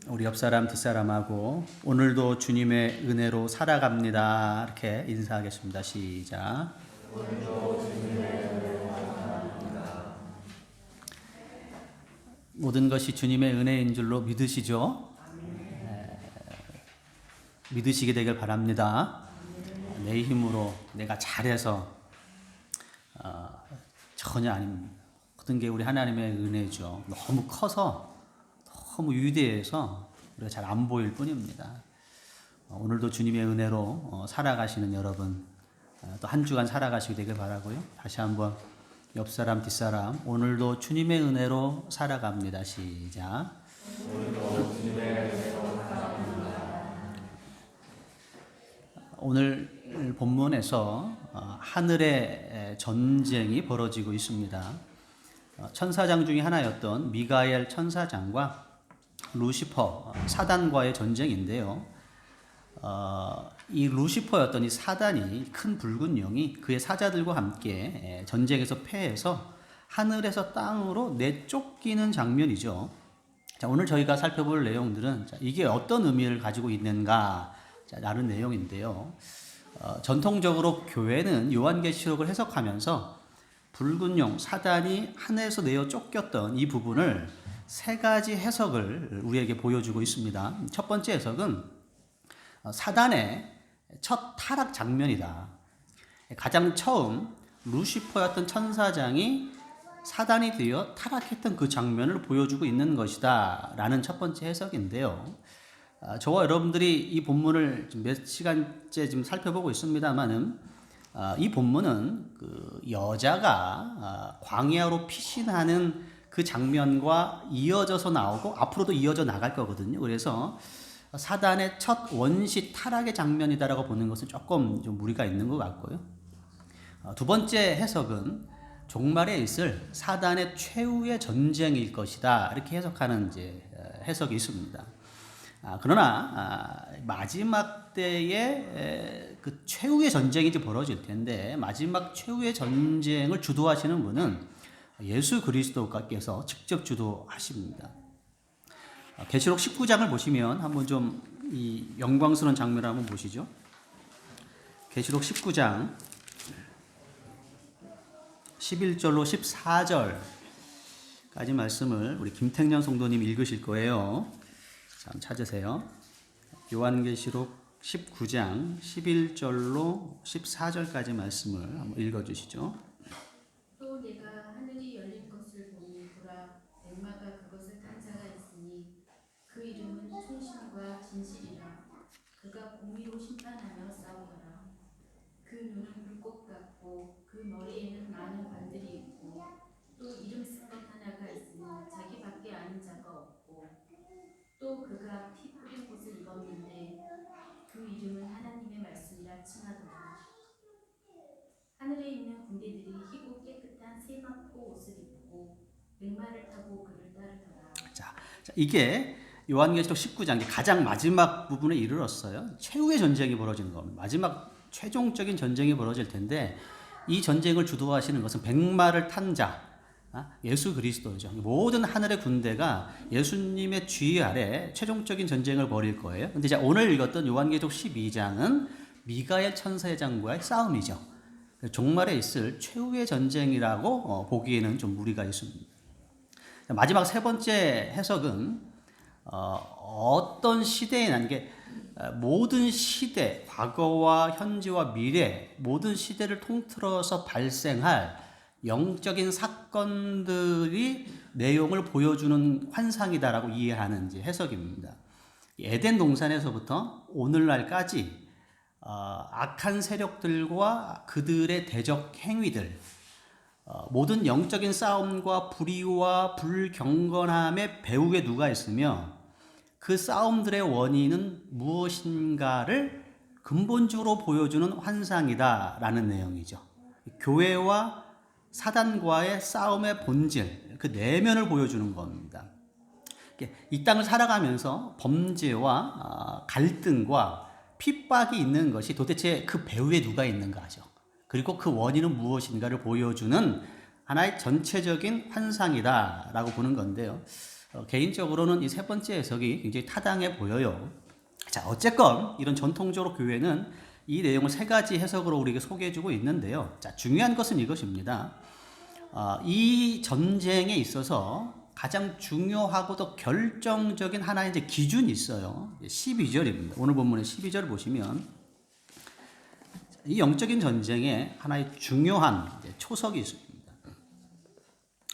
우리 옆 사람 뒷사람하고 오늘도 주님의 은혜로 살아갑니다. 이렇게 인사하겠습니다. 시작. 모든 것이 주님의 은혜인 줄로 믿으시죠? 믿으시게 되길 바랍니다. 내 힘으로 내가 잘해서 전혀 아닙니다. 모든 게 우리 하나님의 은혜죠. 너무 커서 너무 위대해서 우리가 잘 안 보일 뿐입니다. 오늘도 주님의 은혜로 살아가시는 여러분, 또 한 주간 살아가시게 되길 바라고요. 다시 한번 옆 사람 뒷사람, 오늘도 주님의 은혜로 살아갑니다. 시작. 오늘도 주님의 은혜로 살아갑니다. 오늘 본문에서 하늘의 전쟁이 벌어지고 있습니다. 천사장 중에 하나였던 미가엘 천사장과 루시퍼 사단과의 전쟁인데요. 이 루시퍼였던 이 사단이 큰 붉은 영이 그의 사자들과 함께 전쟁에서 패해서 하늘에서 땅으로 내쫓기는 장면이죠. 자, 오늘 저희가 살펴볼 내용들은 이게 어떤 의미를 가지고 있는가 라는 내용인데요. 전통적으로 교회는 요한계시록을 해석하면서 붉은 영 사단이 하늘에서 내어 쫓겼던 이 부분을 세 가지 해석을 우리에게 보여주고 있습니다. 첫 번째 해석은 사단의 첫 타락 장면이다. 가장 처음 루시퍼였던 천사장이 사단이 되어 타락했던 그 장면을 보여주고 있는 것이다 라는 첫 번째 해석인데요. 저와 여러분들이 이 본문을 몇 시간째 지금 살펴보고 있습니다만은 이 본문은 그 여자가 광야로 피신하는 그 장면과 이어져서 나오고 앞으로도 이어져 나갈 거거든요. 그래서 사단의 첫 원시 타락의 장면이다라고 보는 것은 조금 좀 무리가 있는 것 같고요. 두 번째 해석은 종말에 있을 사단의 최후의 전쟁일 것이다 이렇게 해석하는 이제 해석이 있습니다. 그러나 마지막 때에 그 최후의 전쟁이 이제 벌어질 텐데 마지막 최후의 전쟁을 주도하시는 분은 예수 그리스도께서 직접 주도하십니다. 계시록 19장을 보시면 한번 좀 이 영광스러운 장면을 한번 보시죠. 계시록 19장 11절로 14절까지 말씀을 우리 김택년 성도님 읽으실 거예요. 자, 찾으세요. 요한계시록 19장 11절로 14절까지 말씀을 한번 읽어주시죠. 또 내가 하늘이 열린 것을 보니 보라 백마가 그것을 탄 자가 있으니 그 이름은 충신과 진실이라. 그가 공의로 심판하며 싸우더라. 그 눈은 불꽃 같고 그 머리에는 많은 관들이 있고 또 이름 쓴 것 하나가 있으니 자기밖에 아는 자가 없고 또 그가 피 뿌린 옷을 입었는데 그 이름은 하나님의 말씀이라 칭하더라. 하늘에 있는 군대들이 희고 깨끗한 세마포 옷을 입고 백마를 타고 그를 따르더라. 자, 이게 요한계시록 19장 가장 마지막 부분에 이르렀어요. 최후의 전쟁이 벌어지는 겁니다. 마지막 최종적인 전쟁이 벌어질 텐데 이 전쟁을 주도하시는 것은 백마를 탄 자, 예수 그리스도죠. 모든 하늘의 군대가 예수님의 주의 아래 최종적인 전쟁을 벌일 거예요. 근데 오늘 읽었던 요한계시록 12장은 미가엘 천사장과의 싸움이죠. 종말에 있을 최후의 전쟁이라고 보기에는 좀 무리가 있습니다. 마지막 세 번째 해석은 어떤 시대에는 이게 모든 시대, 과거와 현재와 미래 모든 시대를 통틀어서 발생할 영적인 사건들이 내용을 보여주는 환상이다라고 이해하는 이제 해석입니다. 에덴 동산에서부터 오늘날까지 악한 세력들과 그들의 대적 행위들, 모든 영적인 싸움과 불의와 불경건함의 배후에 누가 있으며 그 싸움들의 원인은 무엇인가를 근본적으로 보여주는 환상이다라는 내용이죠. 교회와 사단과의 싸움의 본질, 그 내면을 보여주는 겁니다. 이 땅을 살아가면서 범죄와 갈등과 핍박이 있는 것이 도대체 그 배후에 누가 있는가 하죠. 그리고 그 원인은 무엇인가를 보여주는 하나의 전체적인 환상이다라고 보는 건데요. 개인적으로는 이 세 번째 해석이 굉장히 타당해 보여요. 자, 어쨌건 이런 전통적으로 교회는 이 내용을 세 가지 해석으로 우리에게 소개해주고 있는데요. 자, 중요한 것은 이것입니다. 이 전쟁에 있어서 가장 중요하고도 결정적인 하나의 이제 기준이 있어요. 12절입니다. 오늘 본문의 12절 보시면 이 영적인 전쟁에 하나의 중요한 초석이 있습니다.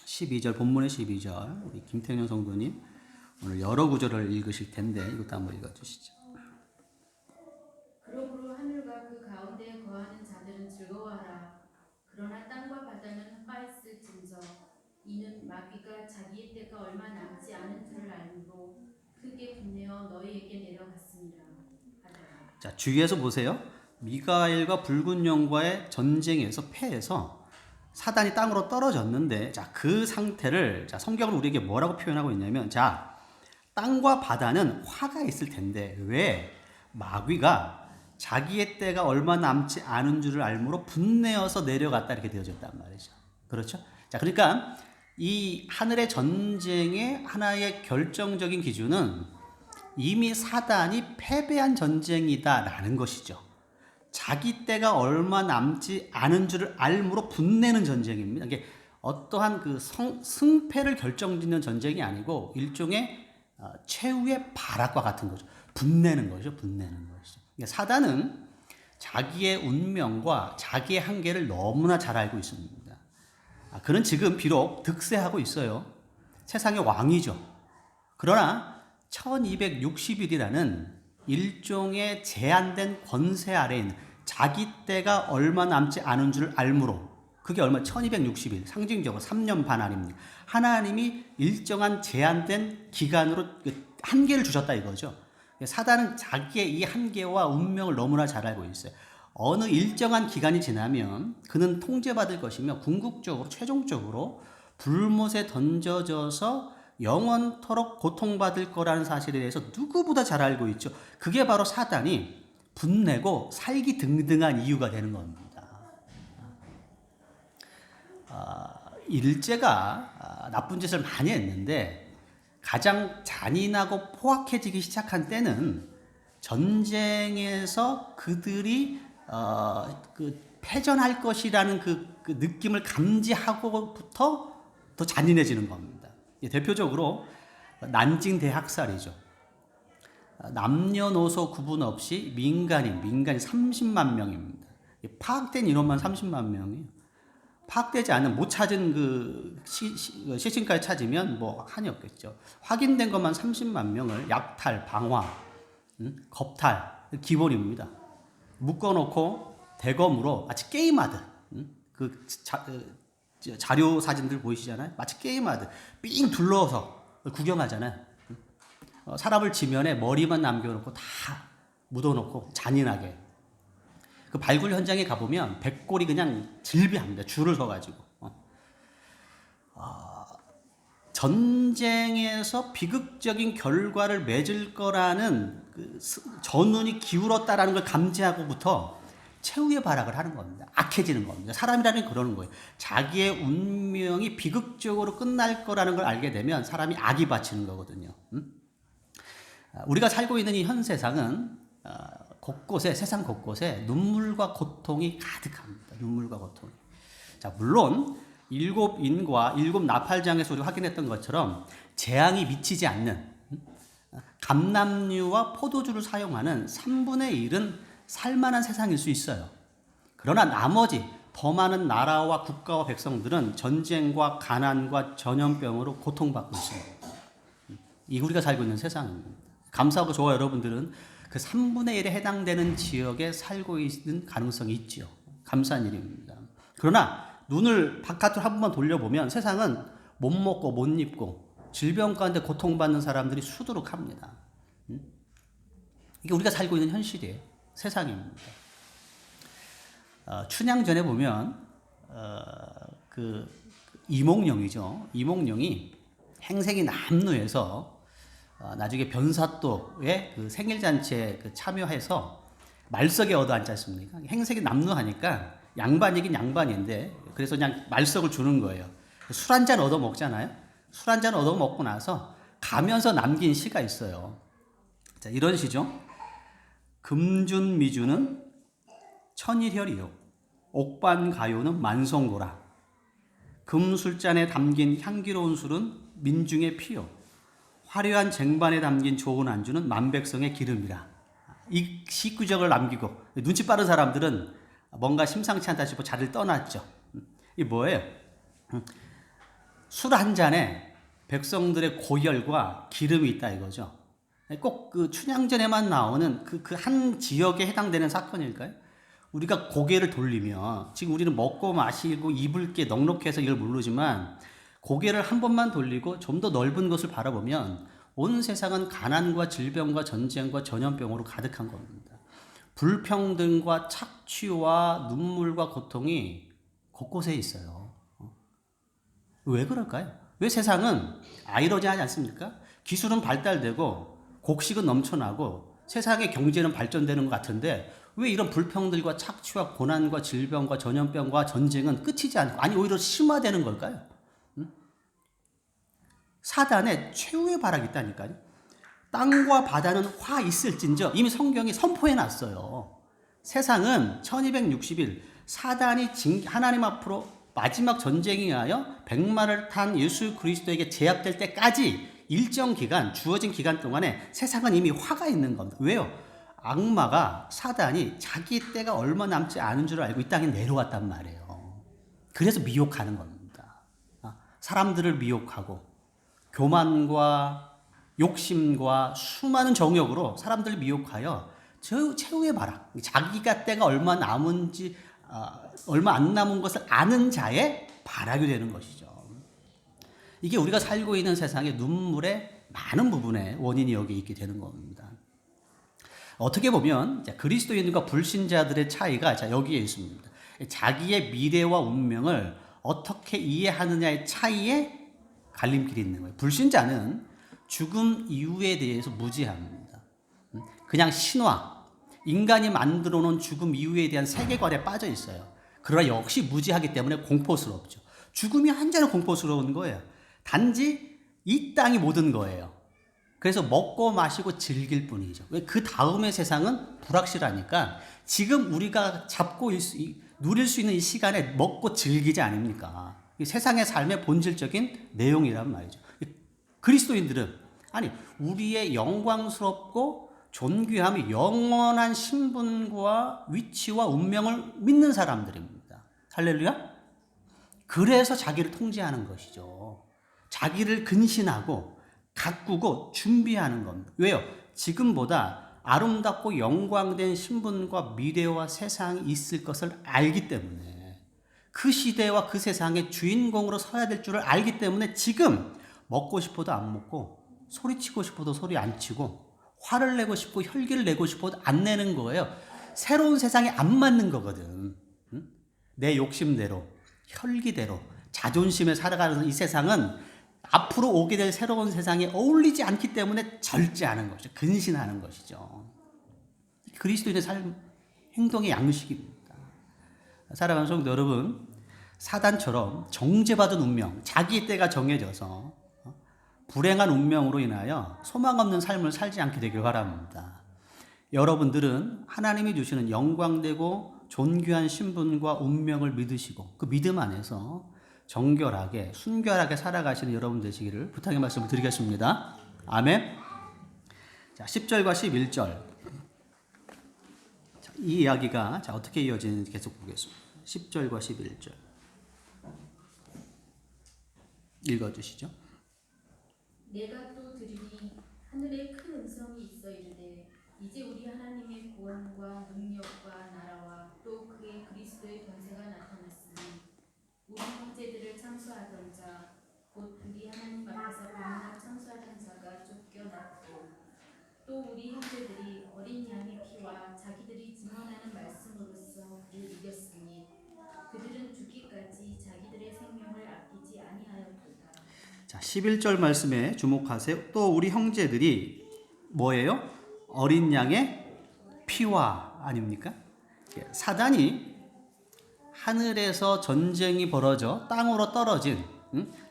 12절, 본문의 12절, 우리 김태년 성도님 오늘 여러 구절을 읽으실 텐데 이것도 한번 읽어주시죠. 그러므로 하늘과 그 가운데에 거하는 자들은 즐거워하라. 그러나 땅과 바다는 화했을진저 이는 마귀가 자기의 때가 얼마 남지 않은 줄을 알므로 크게 분내어 너희에게 내려갔습니다. 하더라. 자, 주위에서 보세요. 미가엘과 붉은 영과의 전쟁에서 패해서 사단이 땅으로 떨어졌는데, 자, 그 상태를, 자, 성경은 우리에게 뭐라고 표현하고 있냐면, 자, 땅과 바다는 화가 있을 텐데, 왜? 마귀가 자기의 때가 얼마 남지 않은 줄을 알므로 분내어서 내려갔다 이렇게 되어졌단 말이죠. 그렇죠? 자, 그러니까 이 하늘의 전쟁의 하나의 결정적인 기준은 이미 사단이 패배한 전쟁이다라는 것이죠. 자기 때가 얼마 남지 않은 줄을 알므로 분내는 전쟁입니다. 이게 어떠한 그 승패를 결정짓는 전쟁이 아니고 일종의 최후의 발악과 같은 거죠. 분내는 거죠. 분내는 것이죠. 그러니까 사단은 자기의 운명과 자기의 한계를 너무나 잘 알고 있습니다. 그는 지금 비록 득세하고 있어요. 세상의 왕이죠. 그러나 1260일이라는 일종의 제한된 권세 아래에 있는 자기 때가 얼마 남지 않은 줄 알므로, 그게 얼마 1260일 상징적으로 3년 반 아닙니까? 하나님이 일정한 제한된 기간으로 한계를 주셨다 이거죠. 사단은 자기의 이 한계와 운명을 너무나 잘 알고 있어요. 어느 일정한 기간이 지나면 그는 통제받을 것이며 궁극적으로 최종적으로 불못에 던져져서 영원토록 고통받을 거라는 사실에 대해서 누구보다 잘 알고 있죠. 그게 바로 사단이 분내고 살기 등등한 이유가 되는 겁니다. 일제가 나쁜 짓을 많이 했는데 가장 잔인하고 포악해지기 시작한 때는 전쟁에서 그들이 패전할 것이라는 그 느낌을 감지하고부터 더 잔인해지는 겁니다. 대표적으로 난징 대학살이죠. 남녀노소 구분 없이 민간인 30만 명입니다. 파악된 인원만 30만 명이에요. 파악되지 않은 못 찾은 그 시신까지 찾으면 뭐 한이 없겠죠. 확인된 것만 30만 명을 약탈, 방화, 겁탈 기본입니다. 묶어놓고 대검으로 마치 게임하듯 자료 사진들 보이시잖아요. 마치 게임하듯 삥 둘러서 구경하잖아요. 사람을 지면에 머리만 남겨놓고 다 묻어놓고 잔인하게. 그 발굴 현장에 가보면 백골이 그냥 질비합니다. 줄을 서가지고. 전쟁에서 비극적인 결과를 맺을 거라는 그 전운이 기울었다라는 걸 감지하고부터 최후의 발악을 하는 겁니다. 악해지는 겁니다. 사람이라는 게 그러는 거예요. 자기의 운명이 비극적으로 끝날 거라는 걸 알게 되면 사람이 악이 바치는 거거든요. 우리가 살고 있는 이 현 세상은 곳곳에, 세상 곳곳에 눈물과 고통이 가득합니다. 눈물과 고통이. 자, 물론 일곱 인과 일곱 나팔장에서 우리가 확인했던 것처럼 재앙이 미치지 않는 감람류와 포도주를 사용하는 3분의 1은 살만한 세상일 수 있어요. 그러나 나머지 더 많은 나라와 국가와 백성들은 전쟁과 가난과 전염병으로 고통받고 있습니다. 이 우리가 살고 있는 세상입니다. 감사하고 저와 여러분들은 그 3분의 1에 해당되는 지역에 살고 있는 가능성이 있죠. 감사한 일입니다. 그러나 눈을 바깥으로 한 번만 돌려보면 세상은 못 먹고 못 입고 질병 가운데 고통받는 사람들이 수두룩합니다. 이게 우리가 살고 있는 현실이에요. 세상입니다. 춘향 전에 보면 그 이몽룡이죠. 이몽룡이 행색이 남루해서 나중에 변사또의 그 생일잔치에 참여해서 말석에 얻어앉지 않습니까? 행색이 남루하니까 양반이긴 양반인데 그래서 그냥 말석을 주는 거예요. 술 한 잔 얻어 먹잖아요. 술 한 잔 얻어 먹고 나서 가면서 남긴 시가 있어요. 자, 이런 시죠. 금준미주는 천일혈이요, 옥반가요는 만성고라. 금술잔에 담긴 향기로운 술은 민중의 피요, 화려한 쟁반에 담긴 좋은 안주는 만백성의 기름이라. 이 시구적을 남기고 눈치 빠른 사람들은 뭔가 심상치 않다 싶어 자리를 떠났죠. 이게 뭐예요? 술 한 잔에 백성들의 고열과 기름이 있다 이거죠. 꼭 그 춘향전에만 나오는 그 한 지역에 해당되는 사건일까요? 우리가 고개를 돌리면, 지금 우리는 먹고 마시고 입을 게 넉넉해서 이걸 모르지만, 고개를 한 번만 돌리고 좀 더 넓은 것을 바라보면 온 세상은 가난과 질병과 전쟁과 전염병으로 가득한 겁니다. 불평등과 착취와 눈물과 고통이 곳곳에 있어요. 왜 그럴까요? 왜 세상은 아이러니하지 않습니까? 기술은 발달되고 곡식은 넘쳐나고 세상의 경제는 발전되는 것 같은데, 왜 이런 불평들과 착취와 고난과 질병과 전염병과 전쟁은 끝이지 않고, 아니 오히려 심화되는 걸까요? 사단의 최후의 발악이 있다니까요. 땅과 바다는 화 있을진저, 이미 성경이 선포해 놨어요. 세상은 1260일 사단이 하나님 앞으로 마지막 전쟁에 의하여 백마를 탄 예수 그리스도에게 제압될 때까지 일정 기간, 주어진 기간 동안에 세상은 이미 화가 있는 겁니다. 왜요? 악마가, 사단이 자기 때가 얼마 남지 않은 줄 알고 이 땅에 내려왔단 말이에요. 그래서 미혹하는 겁니다. 사람들을 미혹하고 교만과 욕심과 수많은 정욕으로 사람들을 미혹하여 최후의 발악, 자기가 때가 얼마 남은지 얼마 안 남은 것을 아는 자의 발악이 되는 것이죠. 이게 우리가 살고 있는 세상의 눈물의 많은 부분의 원인이 여기 있게 되는 겁니다. 어떻게 보면 그리스도인과 불신자들의 차이가 여기에 있습니다. 자기의 미래와 운명을 어떻게 이해하느냐의 차이에 갈림길이 있는 거예요. 불신자는 죽음 이후에 대해서 무지합니다. 그냥 신화, 인간이 만들어 놓은 죽음 이후에 대한 세계관에 빠져 있어요. 그러나 역시 무지하기 때문에 공포스럽죠. 죽음이 한자로 공포스러운 거예요. 단지 이 땅이 모든 거예요. 그래서 먹고 마시고 즐길 뿐이죠. 그 다음의 세상은 불확실하니까 지금 우리가 누릴 수 있는 이 시간에 먹고 즐기지 아닙니까? 세상의 삶의 본질적인 내용이란 말이죠. 그리스도인들은, 아니, 우리의 영광스럽고 존귀함이 영원한 신분과 위치와 운명을 믿는 사람들입니다. 할렐루야? 그래서 자기를 통제하는 것이죠. 자기를 근신하고 가꾸고 준비하는 겁니다. 왜요? 지금보다 아름답고 영광된 신분과 미래와 세상이 있을 것을 알기 때문에, 그 시대와 그 세상의 주인공으로 서야 될 줄을 알기 때문에 지금 먹고 싶어도 안 먹고, 소리치고 싶어도 소리 안 치고, 화를 내고 싶고 혈기를 내고 싶어도 안 내는 거예요. 새로운 세상에 안 맞는 거거든. 내 욕심대로, 혈기대로, 자존심에 살아가는 이 세상은 앞으로 오게 될 새로운 세상에 어울리지 않기 때문에 절제하는 것이죠. 근신하는 것이죠. 그리스도인의 삶, 행동의 양식입니다. 사랑하는 성도 여러분, 사단처럼 정죄받은 운명, 자기의 때가 정해져서 불행한 운명으로 인하여 소망 없는 삶을 살지 않게 되길 바랍니다. 여러분들은 하나님이 주시는 영광되고 존귀한 신분과 운명을 믿으시고 그 믿음 안에서 정결하게, 순결하게 살아가시는 여러분 되시기를 부탁의 말씀을 드리겠습니다. 아멘. 자, 10절과 11절. 이 이야기가 어떻게 이어지는지 계속 보겠습니다. 10절과 11절. 읽어주시죠. 내가 또 들으니 하늘에 큰 음성이 있어 이르되 이제 우리 하나님의 구원과 능력과 나라와 또 그의 그리스도의 권세가 나타났으니 우리 형제들을 참수하던 자 곧 우리 하나님 앞에서 밤낮 참수하던 자가 쫓겨났고 또 우리 형제들이 어린 양의 피와 자기들이 증언하는 말씀으로써 그를 이겼으니 그들은 죽기까지 자기들의 생명을 아끼지 아니하였도다. 자, 11절 말씀에 주목하세요. 또 우리 형제들이 뭐예요? 어린 양의 피와 아닙니까? 사단이 하늘에서 전쟁이 벌어져 땅으로 떨어진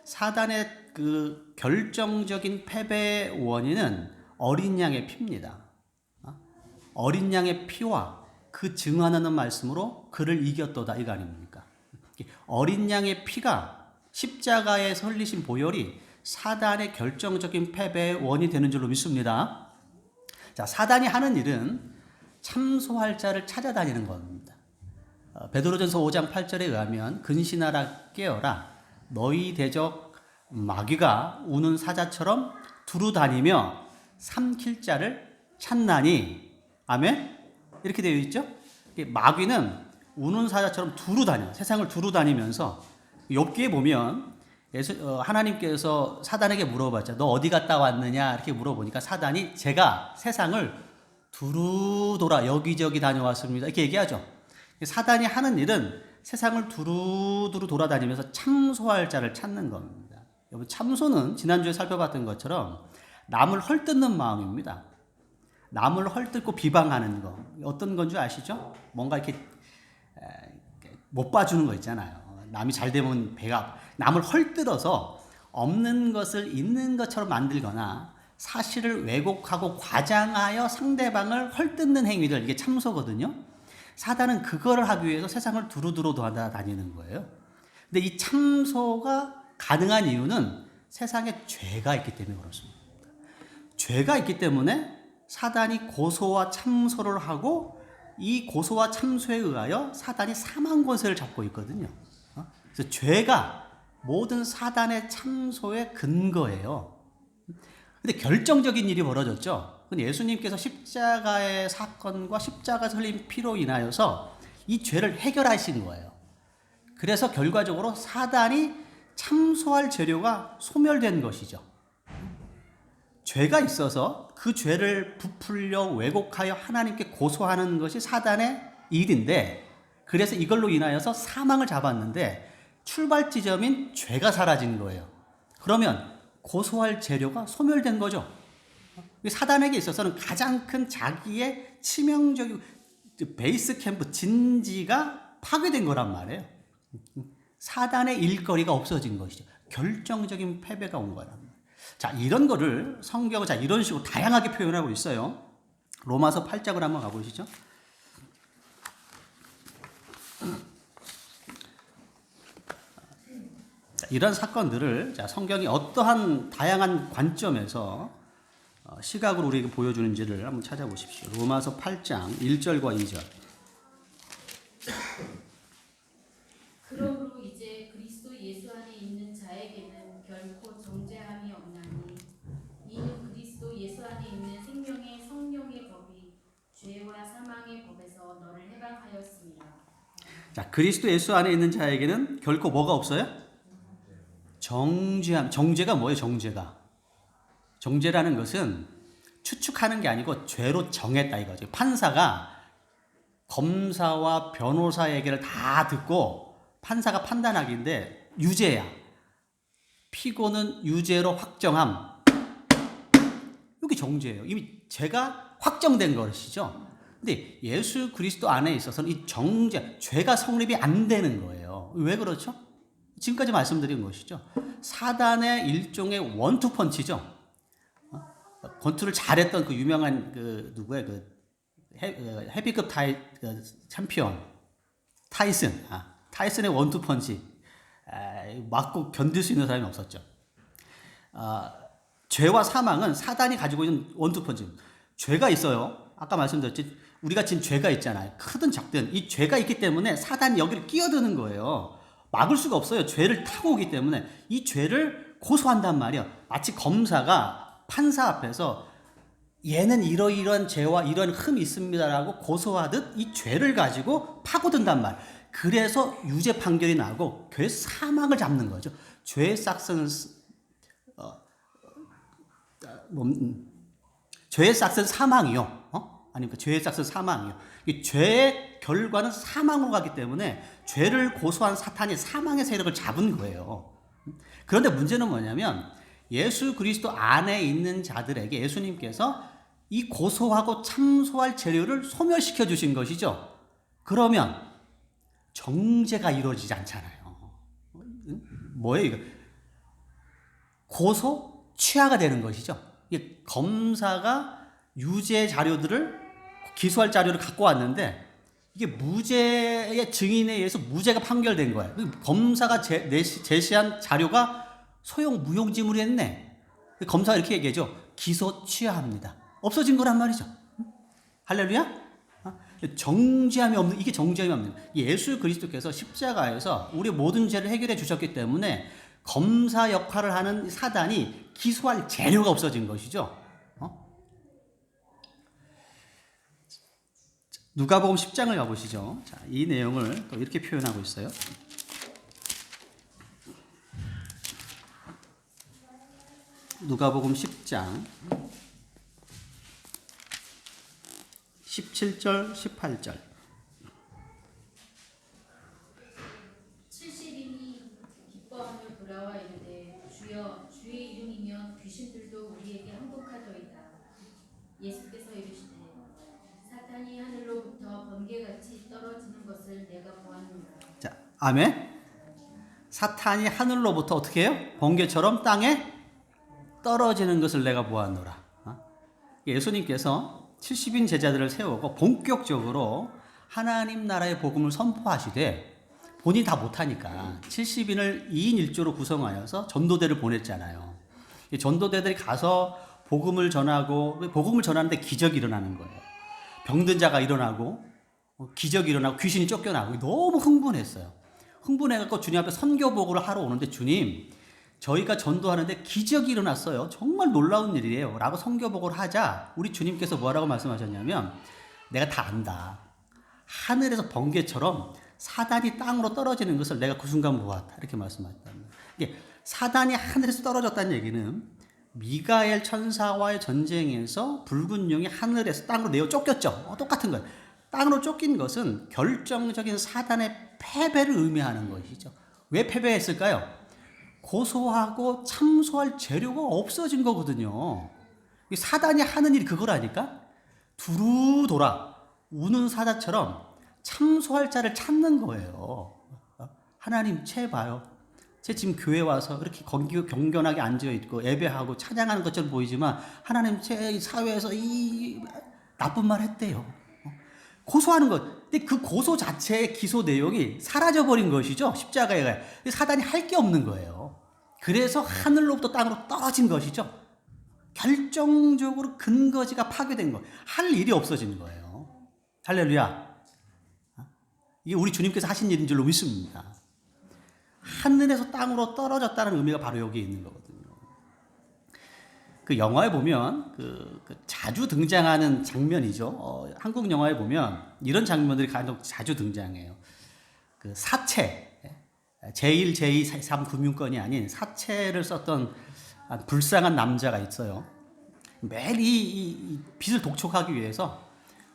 사단의 그 결정적인 패배의 원인은 어린 양의 피입니다. 어린 양의 피와 그 증언하는 말씀으로 그를 이겼도다 이거 아닙니까? 어린 양의 피가 십자가에 설리신 보혈이 사단의 결정적인 패배의 원이 되는 줄로 믿습니다. 자, 사단이 하는 일은 참소할 자를 찾아다니는 겁니다. 베드로전서 5장 8절에 의하면 근신하라 깨어라 너희 대적 마귀가 우는 사자처럼 두루다니며 삼킬 자를 찾나니 아멘? 이렇게 되어 있죠? 마귀는 우는 사자처럼 두루다녀 세상을 두루다니면서 욥기에 보면 하나님께서 사단에게 물어봤죠. 너 어디 갔다 왔느냐 이렇게 물어보니까 사단이 제가 세상을 두루돌아 여기저기 다녀왔습니다 이렇게 얘기하죠. 사단이 하는 일은 세상을 두루두루 돌아다니면서 참소할 자를 찾는 겁니다. 여러분 참소는 지난주에 살펴봤던 것처럼 남을 헐뜯는 마음입니다. 남을 헐뜯고 비방하는 거 어떤 건 줄 아시죠? 뭔가 이렇게 못 봐주는 거 있잖아요. 남이 잘 되면 배가 남을 헐뜯어서 없는 것을 있는 것처럼 만들거나 사실을 왜곡하고 과장하여 상대방을 헐뜯는 행위들 이게 참소거든요. 사단은 그거를 하기 위해서 세상을 두루두루 돌아다니는 거예요. 근데 이 참소가 가능한 이유는 세상에 죄가 있기 때문에 그렇습니다. 죄가 있기 때문에 사단이 고소와 참소를 하고 이 고소와 참소에 의하여 사단이 사망 권세를 잡고 있거든요. 그래서 죄가 모든 사단의 참소의 근거예요. 근데 결정적인 일이 벌어졌죠. 예수님께서 십자가의 사건과 십자가에서 흘린 피로 인하여서 이 죄를 해결하신 거예요. 그래서 결과적으로 사단이 참소할 재료가 소멸된 것이죠. 죄가 있어서 그 죄를 부풀려 왜곡하여 하나님께 고소하는 것이 사단의 일인데 그래서 이걸로 인하여서 사망을 잡았는데 출발 지점인 죄가 사라진 거예요. 그러면 고소할 재료가 소멸된 거죠. 사단에게 있어서는 가장 큰 자기의 치명적인 베이스 캠프 진지가 파괴된 거란 말이에요. 사단의 일거리가 없어진 것이죠. 결정적인 패배가 온 거란 말이에요. 자, 이런 거를 성경은 이런 식으로 다양하게 표현하고 있어요. 로마서 8장을 한번 가보시죠. 이런 사건들을 성경이 어떠한 다양한 관점에서 시각으로 우리에게 보여주는지를 한번 찾아보십시오. 로마서 8장 1절과 2절. 그러므로 이제 그리스도 예수 안에 있는 자에게는 결코 정죄함이 없나니 이는 그리스도 예수 안에 있는 생명의 성령의 법이 죄와 사망의 법에서 너를 해방하였습니다. 자, 그리스도 예수 안에 있는 자에게는 결코 뭐가 없어요? 정죄함. 정죄가 뭐예요? 정죄라는 것은 추측하는 게 아니고 죄로 정했다 이거죠. 판사가 검사와 변호사 얘기를 다 듣고 판사가 판단하기인데 유죄야. 피고는 유죄로 확정함. 이게 정죄예요. 이미 죄가 확정된 것이죠. 근데 예수 그리스도 안에 있어서는 이 정죄, 죄가 성립이 안 되는 거예요. 왜 그렇죠? 지금까지 말씀드린 것이죠. 사단의 일종의 원투펀치죠. 권투를 잘했던 그 유명한 누구의 헤비급 챔피언 타이슨. 타이슨의 원투펀치 맞고 견딜 수 있는 사람이 없었죠. 죄와 사망은 사단이 가지고 있는 원투펀치. 죄가 있어요. 아까 말씀드렸지. 우리가 지금 죄가 있잖아요. 크든 작든 이 죄가 있기 때문에 사단이 여기를 끼어드는 거예요. 막을 수가 없어요. 죄를 타고 오기 때문에 이 죄를 고소한단 말이에요. 마치 검사가 판사 앞에서 얘는 이러이러한 죄와 이런 흠이 있습니다라고 고소하듯 이 죄를 가지고 파고든단 말. 그래서 유죄 판결이 나고 그래서 사망을 잡는 거죠. 죄의 싹은 죄의 싹은 사망이요. 아닙니까? 죄의 싹은 사망이요. 이 죄의 결과는 사망으로 가기 때문에 죄를 고소한 사탄이 사망의 세력을 잡은 거예요. 그런데 문제는 뭐냐면 예수 그리스도 안에 있는 자들에게 예수님께서 이 고소하고 참소할 재료를 소멸시켜 주신 것이죠. 그러면 정죄가 이루어지지 않잖아요. 뭐예요 이거? 고소 취하가 되는 것이죠. 이게 검사가 유죄 자료들을 기소할 자료를 갖고 왔는데 이게 무죄의 증인에 의해서 무죄가 판결된 거예요. 검사가 제시한 자료가 소용 무용지물이었네. 검사가 이렇게 얘기하죠. 기소 취하합니다. 없어진 거란 말이죠. 할렐루야? 정죄함이 없는, 이게 정죄함이 없는, 예수 그리스도께서 십자가에서 우리 모든 죄를 해결해 주셨기 때문에 검사 역할을 하는 사단이 기소할 재료가 없어진 것이죠. 누가복음 10장을 가보시죠. 자, 이 내용을 또 이렇게 표현하고 있어요. 누가복음 10장 17절 18절 70인이 기뻐하며 돌아와 이르되 주여 주의 이름이면 귀신들도 우리에게 항복하더이다. 예수께서 이르시되 사탄이 하늘로부터 번개같이 떨어지는 것을 내가 보았노라. 자, 아멘. 사탄이 하늘로부터 어떻게 해요? 번개처럼 땅에 떨어지는 것을 내가 보았노라. 예수님께서 70인 제자들을 세우고 본격적으로 하나님 나라의 복음을 선포하시되 본인이 다 못하니까 70인을 2인 1조로 구성하여서 전도대를 보냈잖아요. 전도대들이 가서 복음을 전하고, 복음을 전하는데 기적이 일어나는 거예요. 병든 자가 일어나고 기적이 일어나고 귀신이 쫓겨나고 너무 흥분했어요. 흥분해갖고 주님 앞에 선교복을 하러 오는데 주님, 저희가 전도하는데 기적이 일어났어요. 정말 놀라운 일이에요. 라고 선교복을 하자 우리 주님께서 뭐라고 말씀하셨냐면 내가 다 안다. 하늘에서 번개처럼 사단이 땅으로 떨어지는 것을 내가 그 순간 보았다. 이렇게 말씀하셨답니다. 이게 사단이 하늘에서 떨어졌다는 얘기는 미가엘 천사와의 전쟁에서 붉은 용이 하늘에서 땅으로 내어 쫓겼죠. 똑같은 거예요. 땅으로 쫓긴 것은 결정적인 사단의 패배를 의미하는 것이죠. 왜 패배했을까요? 고소하고 참소할 재료가 없어진 거거든요. 사단이 하는 일이 그거라니까. 두루 돌아 우는 사자처럼 참소할 자를 찾는 거예요. 하나님 채 봐요. 제 지금 교회 와서 이렇게 경건하게 앉아있고 예배하고 찬양하는 것처럼 보이지만 하나님 제 사회에서 이 나쁜 말 했대요. 고소하는 것. 근데 그 고소 자체의 기소 내용이 사라져버린 것이죠. 십자가에. 사단이 할 게 없는 거예요. 그래서 하늘로부터 땅으로 떨어진 것이죠. 결정적으로 근거지가 파괴된 거예요. 할 일이 없어진 거예요. 할렐루야. 이게 우리 주님께서 하신 일인 줄로 믿습니다. 하늘에서 땅으로 떨어졌다는 의미가 바로 여기에 있는 거거든요. 그 영화에 보면 그 자주 등장하는 장면이죠. 한국 영화에 보면 이런 장면들이 간혹 자주 등장해요. 그 사채, 제1, 제2, 제3 금융권이 아닌 사채를 썼던 불쌍한 남자가 있어요. 매일 이 빚을 독촉하기 위해서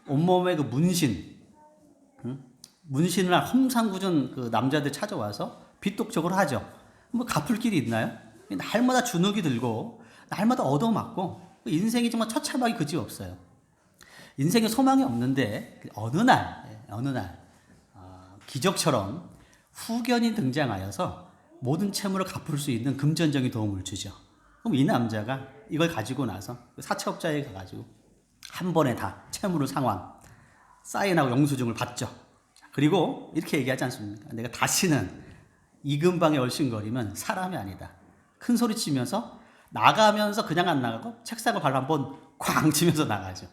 온몸에 그 문신을 한 험상궂은 그 남자들 찾아와서 빚 독촉을 하죠. 뭐 갚을 길이 있나요? 날마다 주눅이 들고 날마다 얻어맞고 인생이 정말 처참하기 그지없어요. 인생에 소망이 없는데 어느 날 기적처럼 후견이 등장하여서 모든 채무를 갚을 수 있는 금전적인 도움을 주죠. 그럼 이 남자가 이걸 가지고 나서 사채업자에게 가가지고 한 번에 다 채무를 상환, 사인하고 영수증을 받죠. 그리고 이렇게 얘기하지 않습니까? 내가 다시는 이 근방에 얼씬거리면 사람이 아니다. 큰 소리 치면서 나가면서 그냥 안 나가고 책상을 발로 한번 쾅 치면서 나가죠.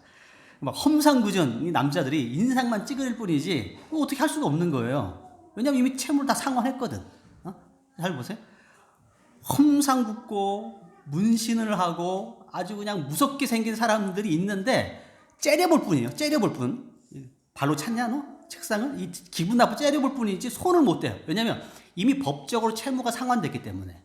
막 험상궂은 이 남자들이 인상만 찌그릴 뿐이지 어떻게 할 수가 없는 거예요. 왜냐면 이미 채무를 다 상환했거든. 잘 보세요. 험상궂고 문신을 하고 아주 그냥 무섭게 생긴 사람들이 있는데 째려볼 뿐이에요. 째려볼 뿐. 발로 찼냐 너? 책상을? 기분 나쁘게 째려볼 뿐이지 손을 못 대요. 왜냐면 이미 법적으로 채무가 상환됐기 때문에.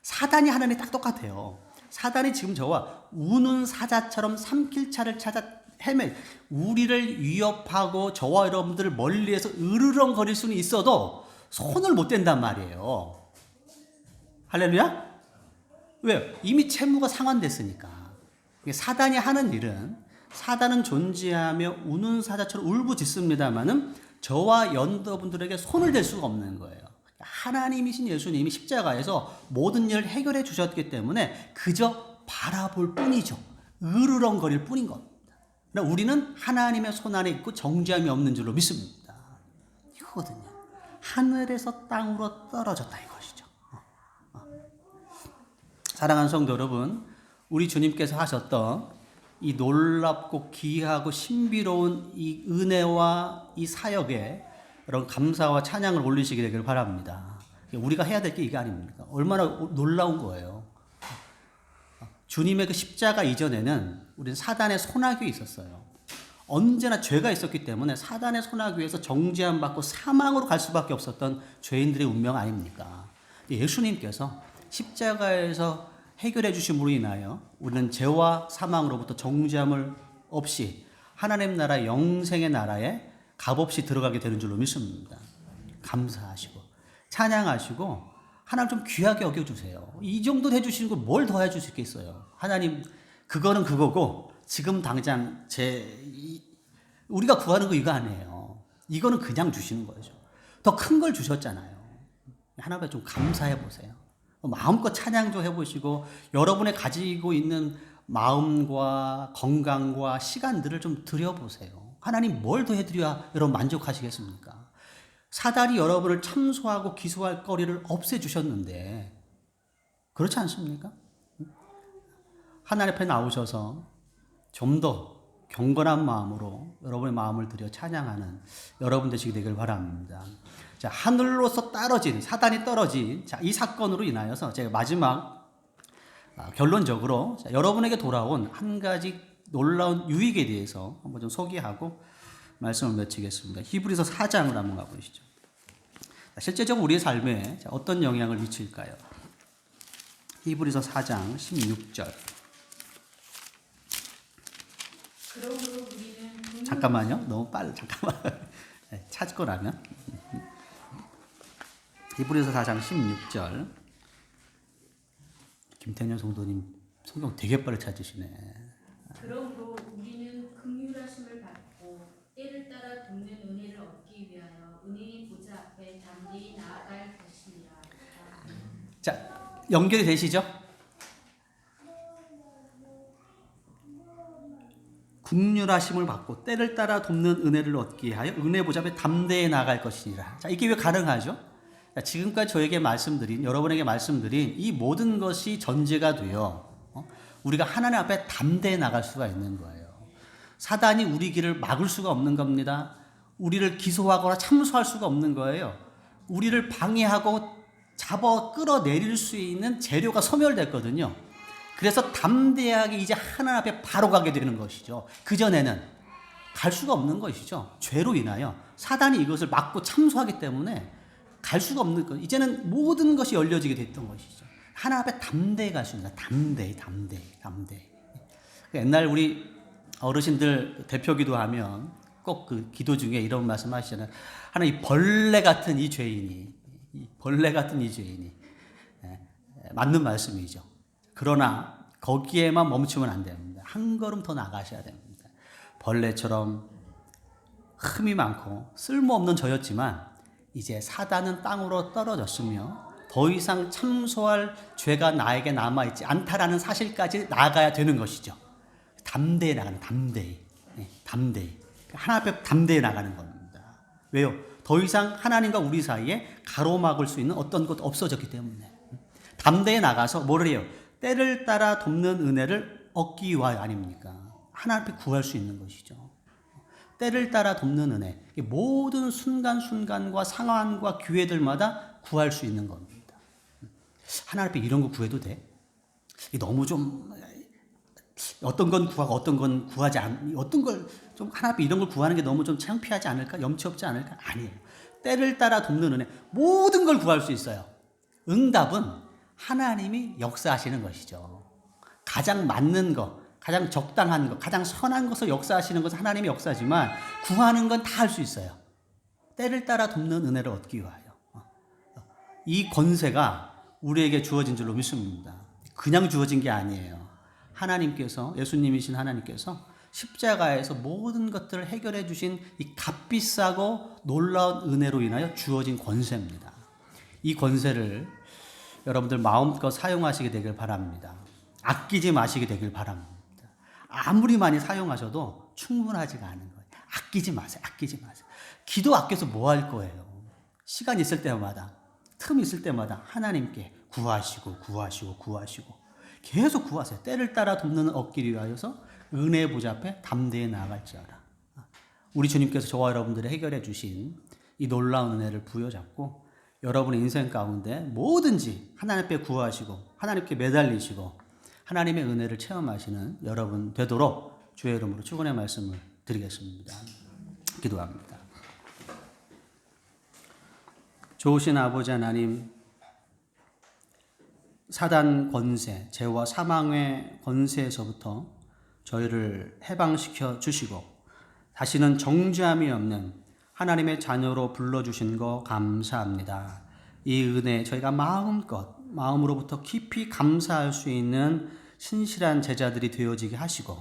사단이 하는 일이 딱 똑같아요. 사단이 지금 저와 우는 사자처럼 삼킬차를 찾아 우리를 위협하고 저와 여러분들을 멀리해서 으르렁거릴 수는 있어도 손을 못 댄단 말이에요. 할렐루야? 왜요? 이미 채무가 상환됐으니까. 사단이 하는 일은 사단은 존재하며 우는 사자처럼 울부짖습니다마는 저와 여러분들에게 손을 댈 수가 없는 거예요. 하나님이신 예수님이 십자가에서 모든 일을 해결해 주셨기 때문에 그저 바라볼 뿐이죠. 으르렁거릴 뿐인 겁니다. 그러나 우리는 하나님의 손안에 있고 정죄함이 없는 줄로 믿습니다. 이거거든요. 하늘에서 땅으로 떨어졌다 이것이죠. 사랑하는 성도 여러분, 우리 주님께서 하셨던 이 놀랍고 귀하고 신비로운 이 은혜와 이 사역에 여러분 감사와 찬양을 올리시게 되길 바랍니다. 우리가 해야 될 게 이게 아닙니까? 얼마나 놀라운 거예요. 주님의 그 십자가 이전에는 우리는 사단의 손아귀에 있었어요. 언제나 죄가 있었기 때문에 사단의 손아귀에서 정죄함 받고 사망으로 갈 수밖에 없었던 죄인들의 운명 아닙니까? 예수님께서 십자가에서 해결해 주심으로 인하여 우리는 죄와 사망으로부터 정죄함을 없이 하나님 나라 영생의 나라에 값없이 들어가게 되는 줄로 믿습니다. 감사하시고 찬양하시고 하나님 좀 귀하게 여겨주세요. 이 정도 해주시는 거 뭘 더 해줄 수 있겠어요? 하나님 그거는 그거고 지금 당장 우리가 구하는 거 이거 아니에요. 이거는 그냥 주시는 거죠. 더 큰 걸 주셨잖아요. 하나님께 좀 감사해 보세요. 마음껏 찬양 좀 해보시고 여러분의 가지고 있는 마음과 건강과 시간들을 좀 드려보세요. 하나님 뭘 더 해드려야 여러분 만족하시겠습니까? 사단이 여러분을 참소하고 기소할 거리를 없애주셨는데 그렇지 않습니까? 하나님 앞에 나오셔서 좀 더 경건한 마음으로 여러분의 마음을 들여 찬양하는 여러분 되시게 되길 바랍니다. 자, 하늘로서 떨어진 사단이 떨어진 이 사건으로 인하여서 제가 마지막 결론적으로 여러분에게 돌아온 한 가지 놀라운 유익에 대해서 한번 좀 소개하고 말씀을 마치겠습니다. 히브리서 4장을 한번 가보시죠. 실제적으로 우리의 삶에 어떤 영향을 미칠까요? 히브리서 4장 16절. 그러므로 우리는 잠깐만요. 너무 빨리 잠깐만. 찾고 나면. 히브리서 4장 16절. 김태년 성도님 성경 되게 빨리 찾으시네. 그러므로 우리는 긍휼하심을 받고 때를 따라 돕는 은혜를 얻기 위하여 은혜의 보좌 앞에 담대히 나아갈 것이니라. 자, 연결이 되시죠? 긍휼하심을 받고 때를 따라 돕는 은혜를 얻기 위하여 은혜 보좌 앞에 담대히 나아갈 것이니라. 자, 이게 왜 가능하죠? 자, 지금까지 저에게 말씀드린 여러분에게 말씀드린 이 모든 것이 전제가 되어 우리가 하나님 앞에 담대히 나갈 수가 있는 거예요. 사단이 우리 길을 막을 수가 없는 겁니다. 우리를 기소하거나 참소할 수가 없는 거예요. 우리를 방해하고 잡아 끌어내릴 수 있는 재료가 소멸됐거든요. 그래서 담대하게 이제 하나님 앞에 바로 가게 되는 것이죠. 그전에는 갈 수가 없는 것이죠. 죄로 인하여 사단이 이것을 막고 참소하기 때문에 갈 수가 없는 것. 이제는 모든 것이 열려지게 됐던 것이죠. 하나님 앞에 담대히 갈 수 있는 거예요. 담대히. 옛날 우리 어르신들 대표 기도하면 꼭 그 기도 중에 이런 말씀 하시잖아요. 하나님 벌레 같은 이 죄인이 맞는 말씀이죠. 그러나 거기에만 멈추면 안 됩니다. 한 걸음 더 나가셔야 됩니다. 벌레처럼 흠이 많고 쓸모없는 저였지만 이제 사단은 땅으로 떨어졌으며 더 이상 참소할 죄가 나에게 남아있지 않다라는 사실까지 나아가야 되는 것이죠. 담대히 나가는 담대히. 하나님 앞에 담대히 나가는 겁니다. 왜요? 더 이상 하나님과 우리 사이에 가로막을 수 있는 어떤 것도 없어졌기 때문에 담대히 나가서 뭐를 해요? 때를 따라 돕는 은혜를 얻기 위하여 아닙니까? 하나님 앞에 구할 수 있는 것이죠. 때를 따라 돕는 은혜. 모든 순간순간과 상황과 기회들마다 구할 수 있는 겁니다. 하나님 앞에 이런 거 구해도 돼? 너무 좀 어떤 건 구하고 어떤 건 구하지 않, 어떤 걸 좀 하나님 앞에 이런 걸 구하는 게 너무 좀 창피하지 않을까? 염치 없지 않을까? 아니에요. 때를 따라 돕는 은혜. 모든 걸 구할 수 있어요. 응답은 하나님이 역사하시는 것이죠. 가장 맞는 것, 가장 적당한 것, 가장 선한 것을 역사하시는 것은 하나님의 역사지만 구하는 건 다 할 수 있어요. 때를 따라 돕는 은혜를 얻기 위하여. 이 권세가 우리에게 주어진 줄로 믿습니다. 그냥 주어진 게 아니에요. 하나님께서, 예수님이신 하나님께서 십자가에서 모든 것들을 해결해 주신 이 값비싸고 놀라운 은혜로 인하여 주어진 권세입니다. 이 권세를 여러분들 마음껏 사용하시게 되길 바랍니다. 아끼지 마시게 되길 바랍니다. 아무리 많이 사용하셔도 충분하지가 않은 거예요. 아끼지 마세요. 아끼지 마세요. 기도 아껴서 뭐 할 거예요? 시간 있을 때마다, 틈 있을 때마다 하나님께 구하시고 계속 구하세요. 때를 따라 돕는 얻기를 위하여서 은혜 보좌 앞에 담대히 나아갈지어다. 우리 주님께서 저와 여러분들이 해결해 주신 이 놀라운 은혜를 부여잡고 여러분의 인생 가운데 뭐든지 하나님 앞에 구하시고 하나님께 매달리시고 하나님의 은혜를 체험하시는 여러분 되도록 주의 이름으로 축원의 말씀을 드리겠습니다. 기도합니다. 좋으신 아버지 하나님, 사단 권세, 죄와 사망의 권세에서부터 저희를 해방시켜 주시고 다시는 정죄함이 없는 하나님의 자녀로 불러주신 거 감사합니다. 이 은혜 저희가 마음으로부터 깊이 감사할 수 있는 신실한 제자들이 되어지게 하시고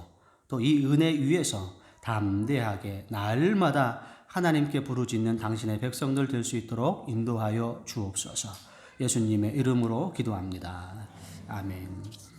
또 이 은혜 위에서 담대하게 날마다 하나님께 부르짖는 당신의 백성들 될 수 있도록 인도하여 주옵소서. 예수님의 이름으로 기도합니다. 아멘.